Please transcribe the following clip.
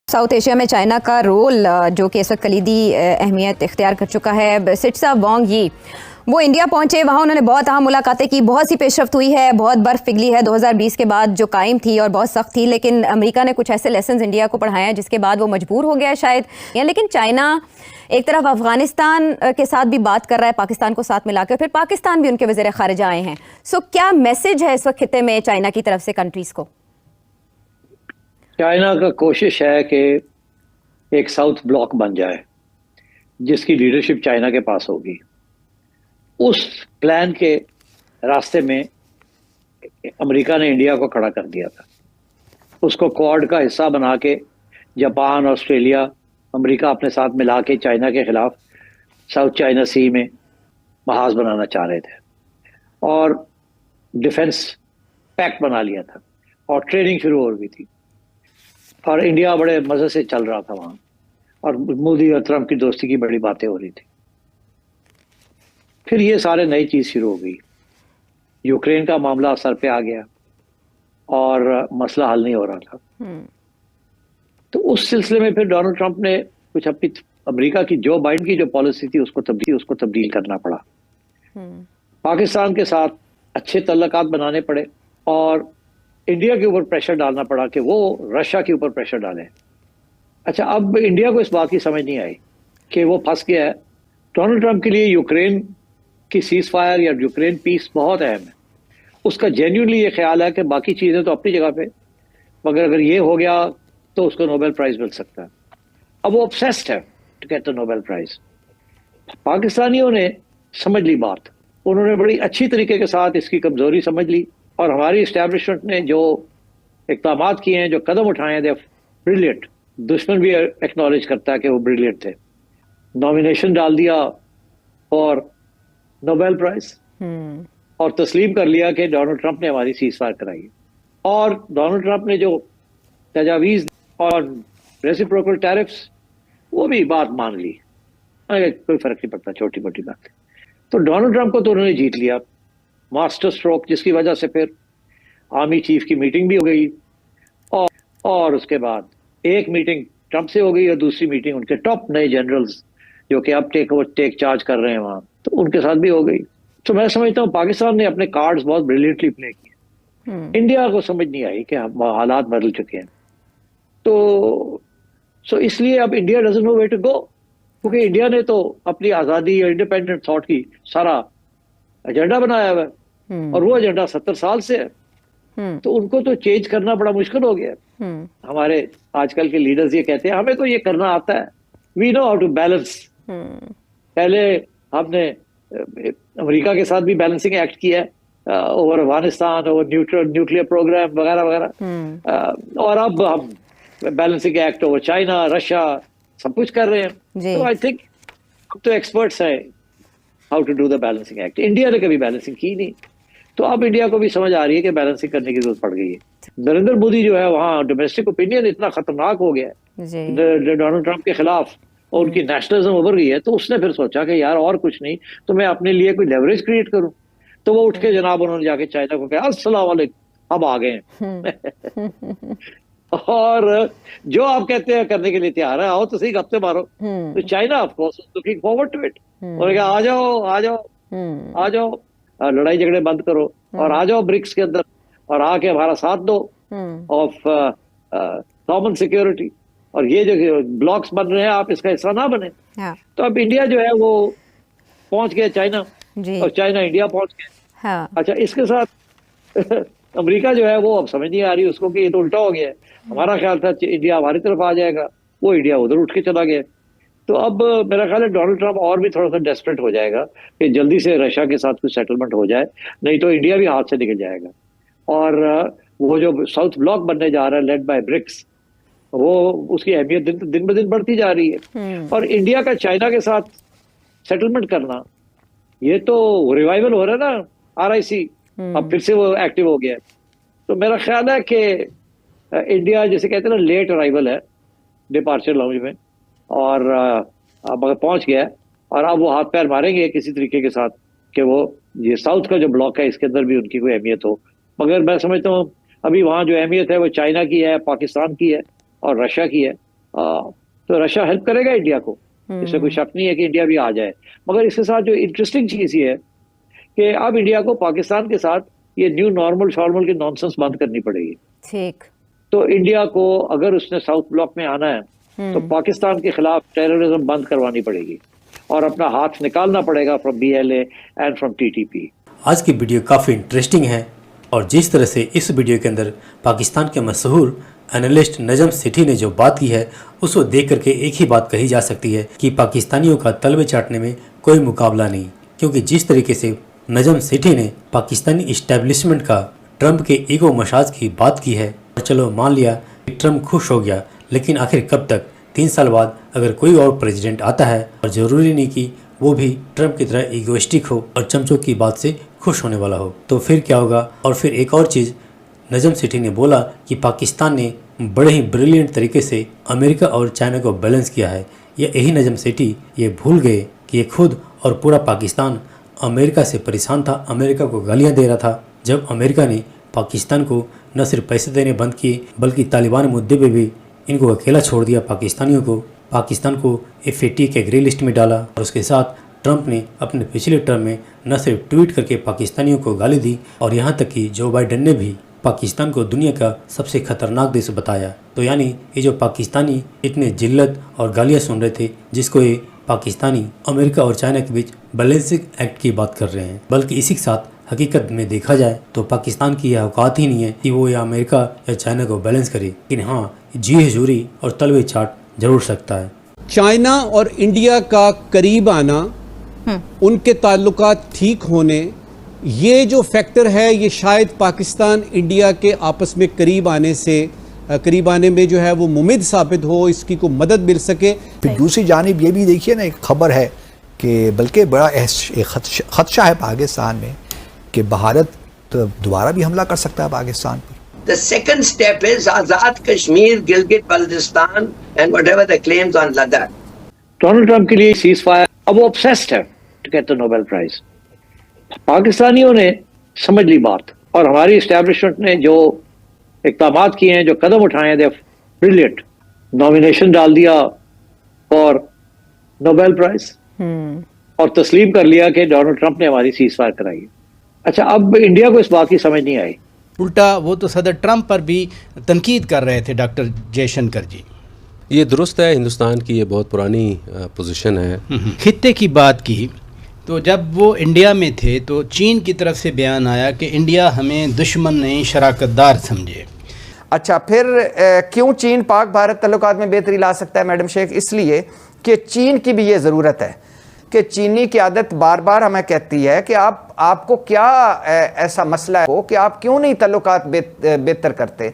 South Asia में China का role जो कि इस वक्त कलीदी अहमियत इख्तियार कर चुका है। सिटसा वांग यी वो इंडिया पहुंचे, वहाँ उन्होंने बहुत अहम मुलाकातें की, बहुत सी पेशरफ्त हुई है, बहुत बर्फ पिघली है 2020 के बाद जो कायम थी और बहुत सख्त थी, लेकिन अमेरिका ने कुछ ऐसे लेसन्स इंडिया को पढ़ाए हैं जिसके बाद वो मजबूर हो गया शायद। लेकिन चाइना एक तरफ अफगानिस्तान के साथ भी बात कर रहा है, पाकिस्तान को साथ मिलाकर, फिर पाकिस्तान भी उनके वज़ीर ख़ारिजा आए हैं। सो क्या मैसेज है इस वक्त खिते में चाइना की तरफ से कंट्रीज़ को? चाइना का कोशिश है कि एक साउथ ब्लॉक बन जाए जिसकी लीडरशिप चाइना के पास होगी। उस प्लान के रास्ते में अमेरिका ने इंडिया को खड़ा कर दिया था। उसको क्वाड का हिस्सा बना के जापान, ऑस्ट्रेलिया, अमेरिका अपने साथ मिला के चाइना के खिलाफ साउथ चाइना सी में महाज बनाना चाह रहे थे और डिफेंस पैक्ट बना लिया था और ट्रेनिंग शुरू हो गई थी और इंडिया बड़े मजे से चल रहा था वहां और मोदी और ट्रंप की दोस्ती की बड़ी बातें हो रही थी। फिर ये सारे नई चीज शुरू हो गई, यूक्रेन का मामला सर पे आ गया और मसला हल नहीं हो रहा था। तो उस सिलसिले में फिर डोनाल्ड ट्रंप ने कुछ अपनी अमेरिका की जो बाइडेन की जो पॉलिसी थी उसको तब्दील करना पड़ा। पाकिस्तान के साथ अच्छे तल्लुकात बनाने पड़े और इंडिया के ऊपर प्रेशर डालना पड़ा कि वो रशिया के ऊपर प्रेशर डाले। अच्छा, अब इंडिया को इस बात की समझ नहीं आई कि वो फंस गया है। डोनाल्ड ट्रंप के लिए यूक्रेन की सीज फायर या यूक्रेन पीस बहुत अहम है। उसका जेन्युइनली ये ख्याल है कि बाकी चीजें तो अपनी जगह पे, मगर अगर ये हो गया तो उसको नोबेल प्राइज मिल सकता है। अब वो ऑब्सेस्ड है to get the Nobel prize. पाकिस्तानियों ने समझ ली बात, उन्होंने बड़ी अच्छी तरीके के साथ इसकी कमजोरी समझ ली और हमारी इस्टेब्लिशमेंट ने जो इक़दाम किए हैं, जो कदम उठाए हैं, दे ब्रिलियंट। दुश्मन भी एक्नॉलेज करता है कि वो ब्रिलियंट थे। नॉमिनेशन डाल दिया और नोबेल प्राइज और तस्लीम कर लिया कि डोनाल्ड ट्रंप ने हमारी सीज फायर कराई और डोनाल्ड ट्रंप ने जो तजावीज और रेसिप्रोकल टैरिफ्स वो भी बात मान ली। कोई फर्क नहीं पड़ता, छोटी मोटी बात। तो डोनाल्ड ट्रंप को तो उन्होंने जीत लिया, मास्टर स्ट्रोक, जिसकी वजह से फिर आर्मी चीफ की मीटिंग भी हो गई और उसके बाद एक मीटिंग ट्रंप से हो गई और दूसरी मीटिंग उनके टॉप नए जनरल्स जो कि अब टेक चार्ज कर रहे हैं वहां, तो उनके साथ भी हो गई। तो मैं समझता हूँ पाकिस्तान ने अपने कार्ड्स बहुत ब्रिलियंटली प्ले किए। इंडिया को समझ नहीं आई कि हालात बदल चुके हैं। तो इसलिए अब India doesn't know where to go, क्योंकि इंडिया ने तो अपनी आजादी और इंडिपेंडेंट थॉट की सारा एजेंडा बनाया हुआ है और वो एजेंडा 70 साल से है। तो उनको तो चेंज करना बड़ा मुश्किल हो गया। हमारे आजकल के लीडर्स ये कहते हैं हमें तो ये करना आता है, we know how to balance. पहले हमने अमेरिका के साथ भी बैलेंसिंग एक्ट किया है over Afghanistan, over nuclear programme वगैरह वगैरह, और अब हम balancing act over China, Russia सब कुछ कर रहे हैं। तो आई थिंक अब तो एक्सपर्ट्स हैं how to do the balancing act. India ने कभी बैलेंसिंग की नहीं, तो अब इंडिया को भी समझ आ रही है कि बैलेंसिंग करने की जरूरत पड़ गई है। नरेंद्र मोदी जो है वहाँ डोमेस्टिक ओपिनियन इतना खतरनाक हो गया है डोनाल्ड ट्रंप के खिलाफ और उनकी नेशनलिज्म उभर गई है, तो उसने फिर सोचा कि यार और कुछ नहीं तो मैं अपने लिए कोई लेवरेज क्रिएट करूं। तो वो उठ के जनाब उन्होंने जाके चाइना को कहा अस्सलाम वालेकुम, अब आ गए हैं और जो आप कहते हैं करने के लिए तैयार है, आओ तो सही गप्पे मारो। तो China of course looking forward to it, और कहा आ जाओ आ जाओ आ जाओ, लड़ाई झगड़े बंद करो और आ जाओ ब्रिक्स के अंदर और आके हमारा साथ दो ऑफ कॉमन सिक्योरिटी, और ये जो ब्लॉक्स बन रहे हैं आप इसका हिस्सा ना बने। तो अब इंडिया जो है वो पहुंच गया चाइना और चाइना इंडिया पहुंच गया। अच्छा, इसके साथ अमेरिका जो है वो अब समझ नहीं आ रही उसको कि ये तो उल्टा हो गया है। हमारा ख्याल था इंडिया हमारी तरफ आ जाएगा, वो इंडिया उधर उठ के चला गया। तो अब मेरा ख्याल है डोनाल्ड ट्रंप और भी थोड़ा सा डेस्परेट हो जाएगा कि जल्दी से रशिया के साथ कुछ सेटलमेंट हो जाए, नहीं तो इंडिया भी हाथ से निकल जाएगा। और वो जो साउथ ब्लॉक बनने जा रहा है लेड बाय ब्रिक्स, वो उसकी अहमियत दिन ब दिन बढ़ती जा रही है। और इंडिया का चाइना के साथ सेटलमेंट करना, ये तो रिवाइवल हो रहा है ना, RIC अब फिर से वो एक्टिव हो गया है। तो मेरा ख्याल है कि इंडिया जैसे कहते हैं ना लेट अराइवल है डिपार्चर लाउंज में, और अब अगर पहुंच गया और अब वो हाथ पैर मारेंगे किसी तरीके के साथ कि वो ये साउथ का जो ब्लॉक है इसके अंदर भी उनकी कोई अहमियत हो। मगर मैं समझता हूँ अभी वहाँ जो अहमियत है वो चाइना की है, पाकिस्तान की है और रशिया की है। तो रशिया हेल्प करेगा इंडिया को, इसमें कोई शक नहीं है कि इंडिया भी आ जाए। मगर इसके साथ जो इंटरेस्टिंग चीज ये है कि अब इंडिया को पाकिस्तान के साथ ये न्यू नॉर्मल शॉर्मल की नॉनसेंस बंद करनी पड़ेगी। ठीक। तो इंडिया को अगर उसने साउथ ब्लॉक में आना है तो पाकिस्तान के खिलाफ टेररिज्म बंद करवानी पड़ेगी और अपना हाथ निकालना पड़ेगा from BLA and from TTP। आज की वीडियो काफ़ी इंटरेस्टिंग है और जिस तरह से इस वीडियो के अंदर पाकिस्तान के मशहूर एनालिस्ट नजम सेठी ने जो बात की है उसको देख करके एक ही बात कही जा सकती है कि पाकिस्तानियों का तलवे चाटने में कोई मुकाबला नहीं, क्योंकि जिस तरीके से नजम सेठी ने पाकिस्तानी इस्टेब्लिशमेंट का ट्रंप के ईगो मसाज की बात की है, और चलो मान लिया कि ट्रंप खुश हो गया, लेकिन आखिर कब तक 3 साल बाद अगर कोई और प्रेसिडेंट आता है और ज़रूरी नहीं कि वो भी ट्रंप की तरह ईगोइस्टिक हो और चमचों की बात से खुश होने वाला हो, तो फिर क्या होगा। और फिर एक और चीज़ नजम सेठी ने बोला कि पाकिस्तान ने बड़े ही ब्रिलियंट तरीके से अमेरिका और चाइना को बैलेंस किया है। यही नजम सेठी ये भूल गए कि ये खुद और पूरा पाकिस्तान अमेरिका से परेशान था, अमेरिका को गालियाँ दे रहा था। जब अमेरिका ने पाकिस्तान को न सिर्फ पैसे देने बंद किए बल्कि तालिबान मुद्दे पे भी इनको अकेला छोड़ दिया पाकिस्तानियों को, पाकिस्तान को FATF के ग्रे लिस्ट में डाला। और उसके साथ ट्रंप ने अपने पिछले टर्म में न सिर्फ ट्वीट करके पाकिस्तानियों को गाली दी और यहाँ तक कि जो बाइडेन ने भी पाकिस्तान को दुनिया का सबसे खतरनाक देश बताया। तो यानी ये जो पाकिस्तानी इतने जिल्लत और गालियाँ सुन रहे थे, जिसको ये पाकिस्तानी अमेरिका और चाइना के बीच बैलेंसिंग एक्ट की बात कर रहे हैं, बल्कि इसी के साथ हकीकत में देखा जाए तो पाकिस्तान की यह औकात ही नहीं है कि वो या अमेरिका या चाइना को बैलेंस करे, लेकिन हाँ जी हजूरी और तलवे चाट जरूर सकता है। चाइना और इंडिया का करीब आना, उनके ताल्लुकात ठीक होने, ये जो फैक्टर है ये शायद पाकिस्तान इंडिया के आपस में करीब आने में जो है वो मुमिद साबित हो, इसकी को मदद मिल सके। फिर दूसरी जानिब ये भी देखिए ना, एक खबर है कि बल्कि बड़ा खदशा है पाकिस्तान में कि भारत दोबारा भी हमला कर सकता है पाकिस्तान पर। The second step is Azad Kashmir, Gilgit Baltistan and whatever the claims on Ladakh. Donald Trump के लिए सीज फायर, अब वो ऑब्सेस्ड है to get the Nobel prize. पाकिस्तानियों ने समझ ली बात और हमारी एस्टैब्लिशमेंट ने जो इक़दामात किए हैं, जो कदम उठाए हैं, दे ब्रिलियंट। नॉमिनेशन डाल दिया फॉर नोबेल प्राइज और तस्लीम कर लिया कि डोनाल्ड ट्रंप ने हमारी सीज फायर कराई। अच्छा, अब इंडिया को इस बात की समझ नहीं आई। उल्टा वो तो सदर ट्रंप पर भी तनकीद कर रहे थे डॉक्टर जयशंकर जी। ये दुरुस्त है, हिंदुस्तान की ये बहुत पुरानी पोजीशन है। खित्ते की बात की तो जब वो इंडिया में थे तो चीन की तरफ से बयान आया कि इंडिया हमें दुश्मन नहीं शराकतदार समझे। अच्छा, फिर क्यों चीन पाक भारत तल्लुकात में बेहतरी ला सकता है मैडम शेख? इसलिए कि चीन की भी ये ज़रूरत है कि चीनी की आदत बार बार हमें कहती है कि आपको क्या ऐसा मसला है कि आप क्यों नहीं तल्लुकात बेहतर करते।